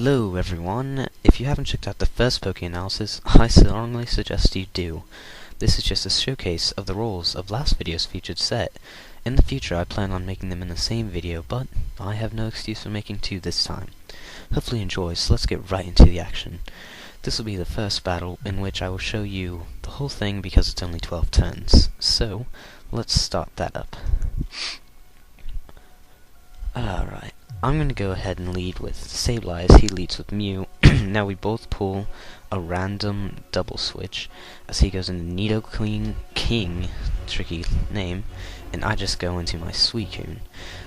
Hello everyone, if you haven't checked out the first Poke analysis, I strongly suggest you do. This is just a showcase of the roles of last video's featured set. In the future I plan on making them in the same video, but I have no excuse for making two this time. Hopefully you enjoy, so let's get right into the action. This will be the first battle in which I will show you the whole thing because it's only 12 turns. So, let's start that up. Alright. I'm going to go ahead and lead with Sableye as he leads with Mew. Now we both pull a random double switch as he goes into Nidoking King, tricky name, and I just go into my Suicune.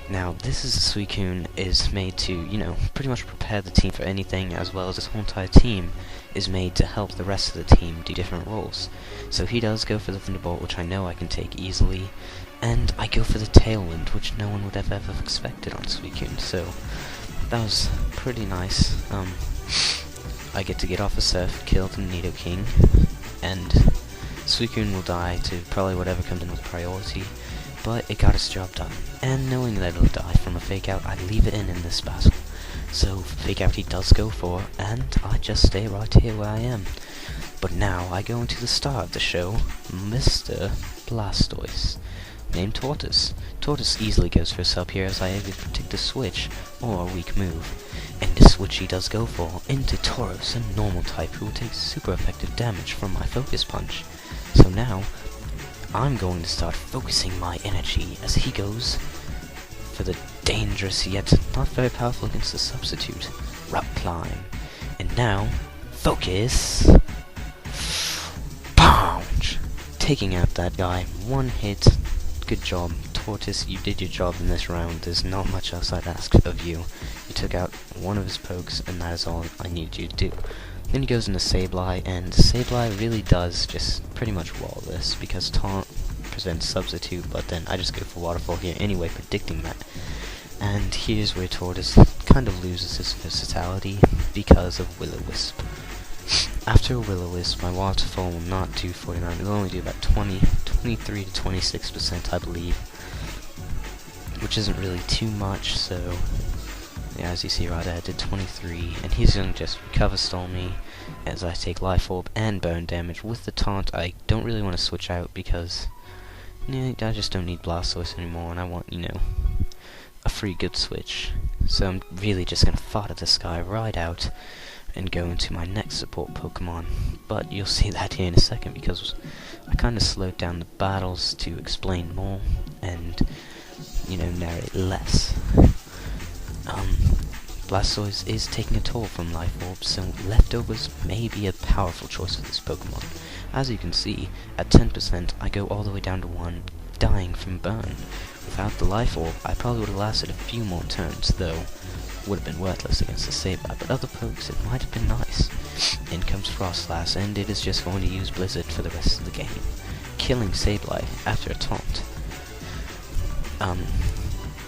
Now this is a Suicune is made to, pretty much prepare the team for anything, as well as this whole entire team is made to help the rest of the team do different roles. So he does go for the Thunderbolt, which I know I can take easily. And I go for the Tailwind, which no one would have ever expected on Suicune, so that was pretty nice. I get off a Surf, kill the Nidoking, and Suicune will die to probably whatever comes in with priority, but it got its job done. And knowing that it'll die from a Fake Out, I leave it in this battle. So Fake Out he does go for, and I just stay right here where I am. But now I go into the star of the show, Mr. Blastoise, named Tortoise. Tortoise easily goes for his sub here as I either predict a switch or a weak move. And the switch he does go for into Tauros, a normal type who will take super effective damage from my Focus Punch. So now, I'm going to start focusing my energy as he goes for the dangerous yet not very powerful against the substitute, Rock Climb. And now, focus! Punch! Taking out that guy, one hit. Good job, Tortoise, you did your job in this round. There's not much else I'd ask of you. You took out one of his pokes, and that is all I need you to do. Then he goes into Sableye, and Sableye really does just pretty much wall this, because Taunt prevents Substitute, but then I just go for Waterfall here anyway, predicting that. And here's where Tortoise kind of loses his versatility because of Will-O-Wisp. After a Will-O-Wisp, my Waterfall will not do 49, it'll only do about 23 to 26%, I believe, which isn't really too much. So yeah, as you see right there, I did 23, and he's gonna just Recover Stall me as I take Life Orb and Burn damage. With the Taunt, I don't really want to switch out because I just don't need Blastoise anymore, and I want, a free good switch. So I'm really just gonna fart at this guy right out and go into my next support Pokemon. But you'll see that here in a second because I kind of slowed down the battles to explain more and, narrate less. Blastoise is taking a toll from Life Orbs, so Leftovers may be a powerful choice for this Pokemon. As you can see, at 10% I go all the way down to 1, dying from Burn. Without the Life Orb, I probably would have lasted a few more turns, though would have been worthless against the Sableye, but other pokes it might have been nice. In comes Frostlass, and it is just going to use Blizzard for the rest of the game, killing Sableye after a taunt.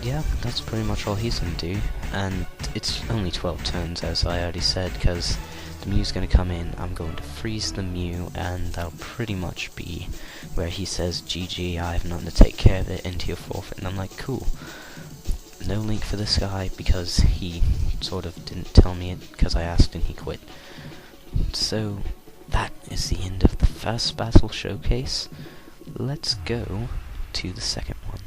Yeah, that's pretty much all he's gonna do, and it's only 12 turns as I already said, because the Mew's gonna come in, I'm going to freeze the Mew, and that'll pretty much be where he says, GG, I have nothing to take care of it, into your forfeit, and I'm like, cool. No link for this guy because he sort of didn't tell me it because I asked and he quit. So that is the end of the first battle showcase. Let's go to the second one.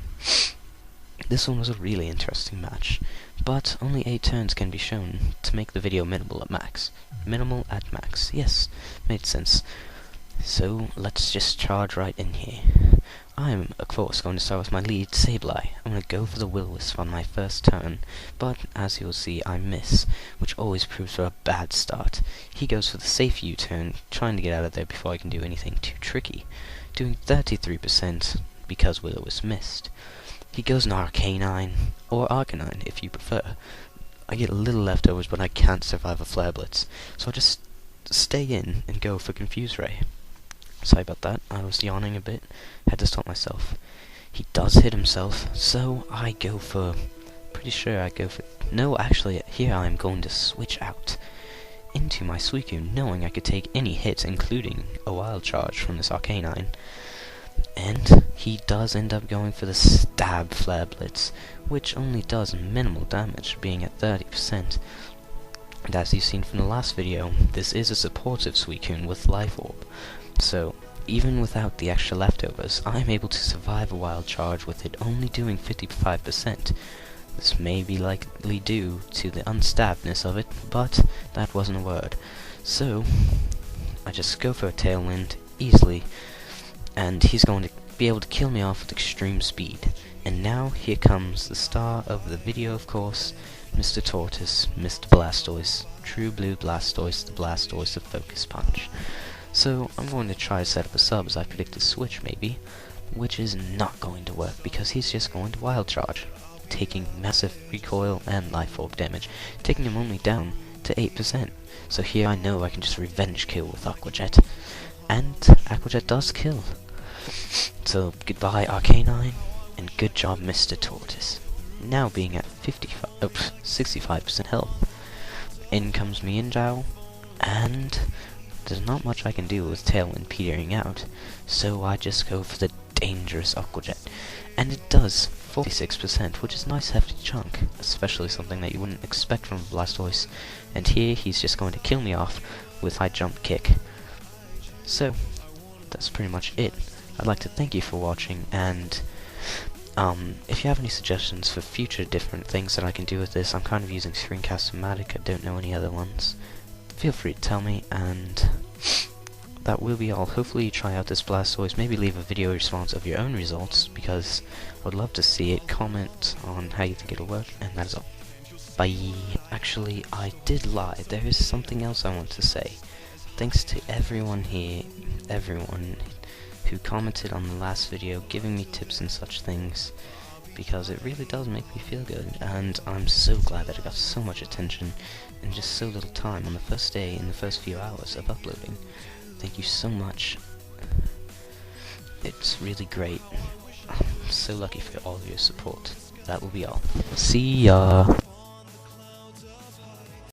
This one was a really interesting match, but only 8 turns can be shown to make the video minimal at max. Minimal at max, yes, made sense. So let's just charge right in here. I'm, of course, going to start with my lead, Sableye. I'm going to go for the Will-O-Wisp on my first turn, but as you'll see, I miss, which always proves for a bad start. He goes for the safe U-turn, trying to get out of there before I can do anything too tricky, doing 33% because Will-O-Wisp missed. He goes an Arcanine, or Arcanine if you prefer. I get a little leftovers, but I can't survive a Flare Blitz, so I'll just stay in and go for Confuse Ray. Sorry about that, I was yawning a bit, had to stop myself. He does hit himself, so I go for, no, actually, here I am going to switch out into my Suicune, knowing I could take any hit, including a Wild Charge from this Arcanine. And he does end up going for the Stab Flare Blitz, which only does minimal damage, being at 30%. And as you've seen from the last video, this is a supportive Suicune with Life Orb. So, even without the extra leftovers, I'm able to survive a wild charge with it only doing 55%. This may be likely due to the unstabbedness of it, but that wasn't a word. So, I just go for a Tailwind easily, and he's going to be able to kill me off with extreme speed. And now, here comes the star of the video, of course, Mr. Tortoise, Mr. Blastoise, True Blue Blastoise, the Blastoise of Focus Punch. So, I'm going to try to set up a sub as I predicted switch maybe, which is not going to work because he's just going to Wild Charge, taking massive recoil and Life Orb damage, taking him only down to 8%. So here I know I can just revenge kill with Aqua Jet, and Aqua Jet does kill. So, goodbye Arcanine, and good job Mr. Tortoise. Now being at 65% health. In comes Meowthio, and there's not much I can do with Tailwind petering out, so I just go for the dangerous Aqua Jet. And it does 46%, which is a nice hefty chunk, especially something that you wouldn't expect from Blastoise. And here he's just going to kill me off with high jump kick. So, that's pretty much it. I'd like to thank you for watching, and if you have any suggestions for future different things that I can do with this, I'm kind of using Screencast-O-Matic, I don't know any other ones. Feel free to tell me, and that will be all. Hopefully you try out this Blastoise, maybe leave a video response of your own results, because I would love to see it. Comment on how you think it'll work, and that is all. Bye. Actually, I did lie. There is something else I want to say. Thanks to everyone here, everyone who commented on the last video, giving me tips and such things, because it really does make me feel good, and I'm so glad that it got so much attention in just so little time on the first day, in the first few hours of uploading. Thank you so much. It's really great. I'm so lucky for all of your support. That will be all. See ya!